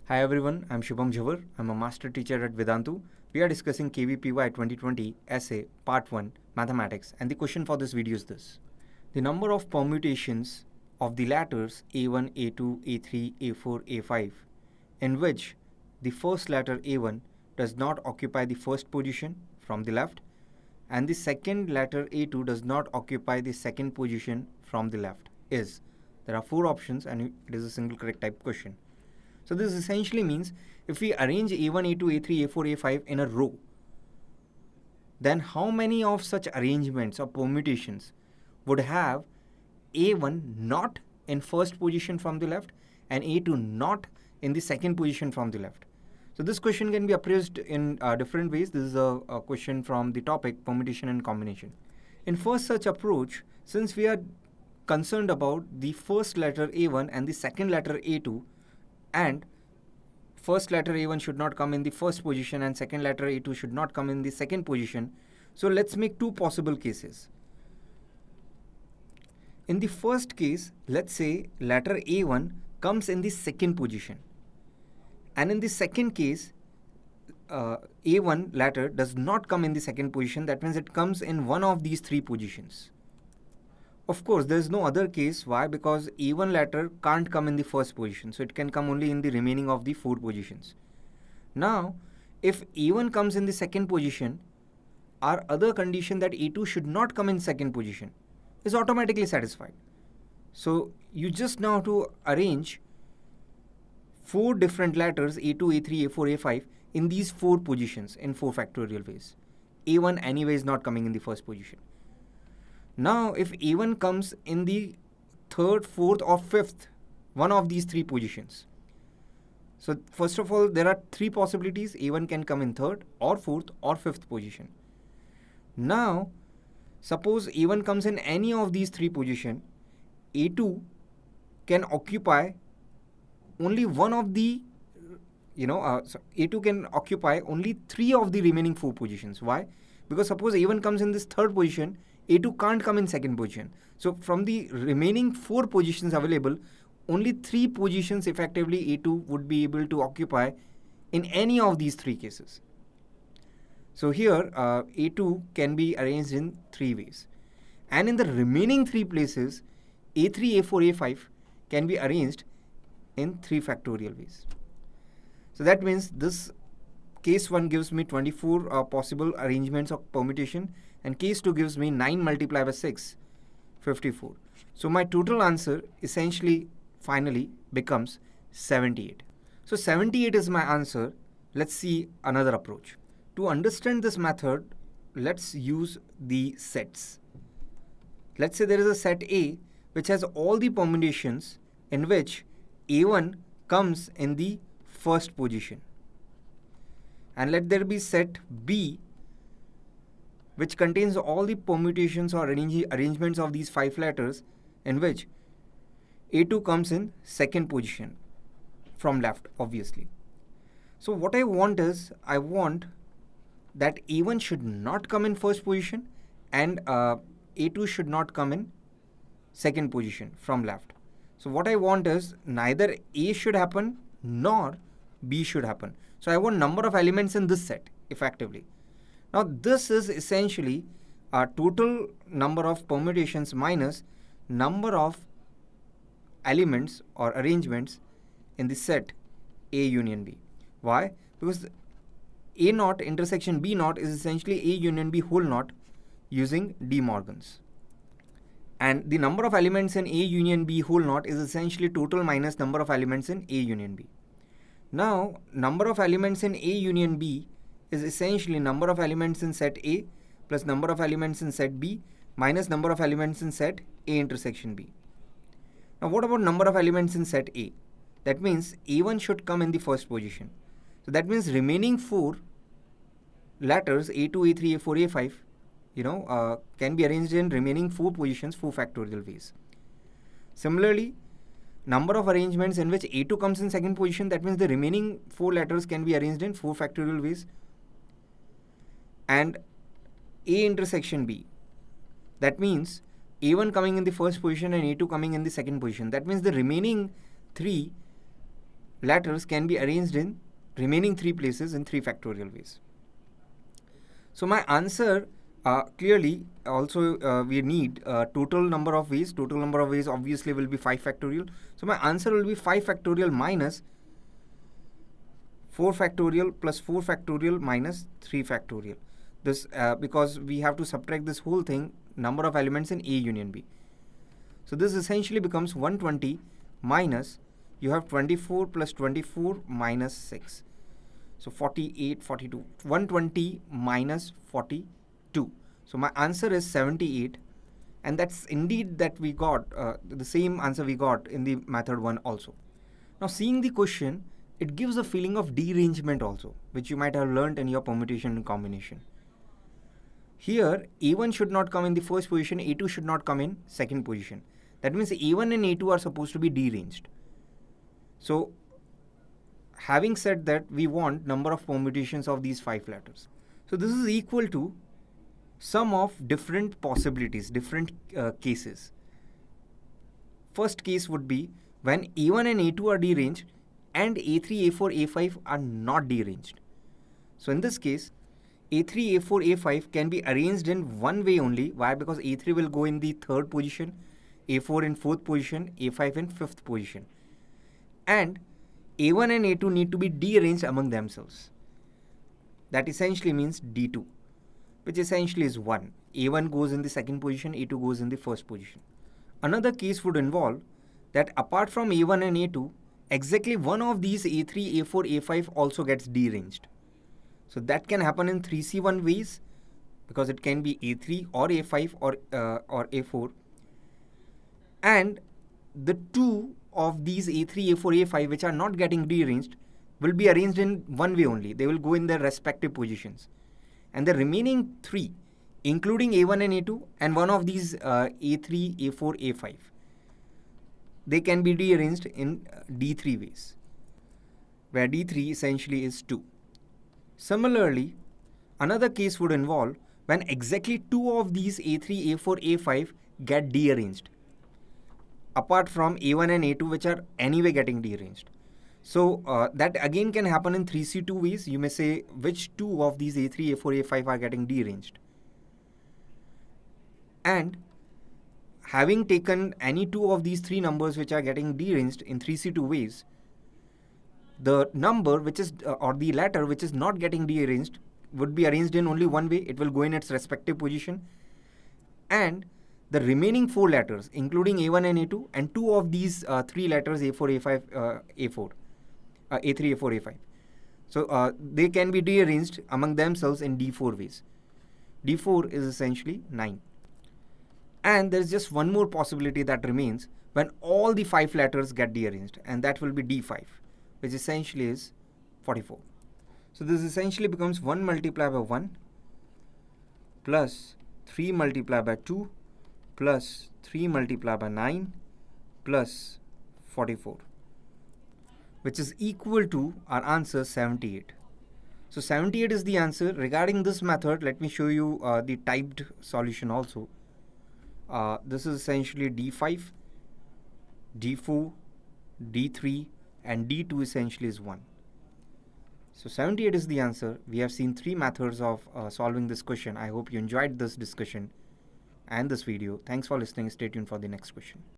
Hi everyone, I'm Shubham Jhavar. I'm a master teacher at Vedantu. We are discussing KVPY 2020 essay part 1 mathematics, and the question for this video is this. The number of permutations of the letters A1, A2, A3, A4, A5 in which the first letter A1 does not occupy the first position from the left and the second letter A2 does not occupy the second position from the left is. There are four options and it is a single correct type question. So this essentially means if we arrange A1, A2, A3, A4, A5 in a row, then how many of such arrangements or permutations would have A1 not in first position from the left and A2 not in the second position from the left? So this question can be appraised in different ways. This is a question from the topic permutation and combination. In first such approach, since we are concerned about the first letter A1 and the second letter A2, and first letter A1 should not come in the first position and second letter A2 should not come in the second position. So let's make two possible cases. In the first case, let's say letter A1 comes in the second position. And in the second case, A1 letter does not come in the second position. That means it comes in one of these three positions. Of course, there is no other case. Why? Because A1 letter can't come in the first position. So it can come only in the remaining of the four positions. Now, if A1 comes in the second position, our other condition that A2 should not come in second position is automatically satisfied. So you just now have to arrange four different letters A2, A3, A4, A5 in these four positions in 4 factorial ways. A1 anyway is not coming in the first position. Now, if A1 comes in the third, fourth, or fifth, one of these three positions. So, first of all, there are three possibilities. A1 can come in third, or fourth, or fifth position. Now, suppose A1 comes in any of these three positions, A2 can occupy only one of the, so A2 can occupy only three of the remaining four positions. Why? Because suppose A1 comes in this third position, A2 can't come in second position. So from the remaining four positions available, only three positions effectively A2 would be able to occupy in any of these three cases. So here A2 can be arranged in three ways. And in the remaining three places, A3, A4, A5 can be arranged in 3 factorial ways. So that means this case 1 gives me 24 possible arrangements of permutation, and case 2 gives me 9 multiplied by 6, 54. So my total answer essentially finally becomes 78. So 78 is my answer. Let's see another approach. To understand this method, let's use the sets. Let's say there is a set A which has all the permutations in which A1 comes in the first position. And let there be set B which contains all the permutations or arrangements of these 5 letters in which A2 comes in second position from left, obviously. So what I want is, I want that A1 should not come in first position and A2 should not come in second position from left. So what I want is neither A should happen nor B should happen. So I want number of elements in this set effectively. Now this is essentially a total number of permutations minus number of elements or arrangements in the set A union B. Why? Because A naught intersection B naught is essentially A union B whole naught using De Morgan's. And the number of elements in A union B whole naught is essentially total minus number of elements in A union B. Now, number of elements in A union B is essentially number of elements in set A plus number of elements in set B minus number of elements in set A intersection B. Now, what about number of elements in set A? That means A1 should come in the first position. So that means remaining four letters A2, A3, A4, A5 can be arranged in remaining four positions, 4 factorial ways. Similarly, number of arrangements in which A2 comes in second position, that means the remaining 4 letters can be arranged in 4 factorial ways. And A intersection B, that means A1 coming in the first position and A2 coming in the second position. That means the remaining 3 letters can be arranged in remaining 3 places in 3 factorial ways. So my answer clearly also we need total number of ways. Total number of ways obviously will be 5 factorial. So my answer will be 5 factorial minus 4 factorial plus 4 factorial minus 3 factorial. This because we have to subtract this whole thing, number of elements in A union B. So this essentially becomes 120 minus, you have 24 plus 24 minus 6. So 48, 42, 120 minus 42. So my answer is 78, and that's indeed that we got the same answer we got in the method 1 also. Now seeing the question, it gives a feeling of derangement also, which you might have learnt in your permutation and combination. Here A1 should not come in the first position, A2 should not come in second position. That means A1 and A2 are supposed to be deranged. So having said that, we want number of permutations of these 5 letters. So this is equal to sum of different possibilities, different cases. First case would be when A1 and A2 are deranged and A3, A4, A5 are not deranged. So in this case, A3, A4, A5 can be arranged in one way only. Why? Because A3 will go in the third position, A4 in fourth position, A5 in fifth position. And A1 and A2 need to be dearranged among themselves. That essentially means D2, which essentially is 1. A1 goes in the second position, A2 goes in the first position. Another case would involve that apart from A1 and A2, exactly one of these A3, A4, A5 also gets deranged. So that can happen in 3C1 ways, because it can be A3 or A5 or A4. And the two of these A3, A4, A5 which are not getting dearranged will be arranged in one way only. They will go in their respective positions. And the remaining 3, including A1 and A2 and one of these A3, A4, A5, they can be dearranged in D3 ways, where D3 essentially is 2. Similarly, another case would involve when exactly 2 of these A3, A4, A5 get dearranged, apart from A1 and A2 which are anyway getting dearranged. So that again can happen in 3C2 ways. You may say which 2 of these A3, A4, A5 are getting dearranged. And having taken any 2 of these 3 numbers which are getting dearranged in 3C2 ways, the number which is or the letter which is not getting dearranged would be arranged in only one way. It will go in its respective position, and the remaining 4 letters, including A1 and A2, and 2 of these 3 letters A4, A5, A4, A3, A4, A5. So they can be dearranged among themselves in D4 ways. D4 is essentially 9. And there is just one more possibility that remains when all the 5 letters get dearranged, and that will be D5, which essentially is 44. So this essentially becomes 1 multiplied by 1 plus 3 multiplied by 2 plus 3 multiplied by 9 plus 44, which is equal to our answer 78. So 78 is the answer. Regarding this method, let me show you the typed solution also. This is essentially D5, D4, D3, and D2 essentially is 1. So 78 is the answer. We have seen 3 methods of solving this question. I hope you enjoyed this discussion and this video. Thanks for listening. Stay tuned for the next question.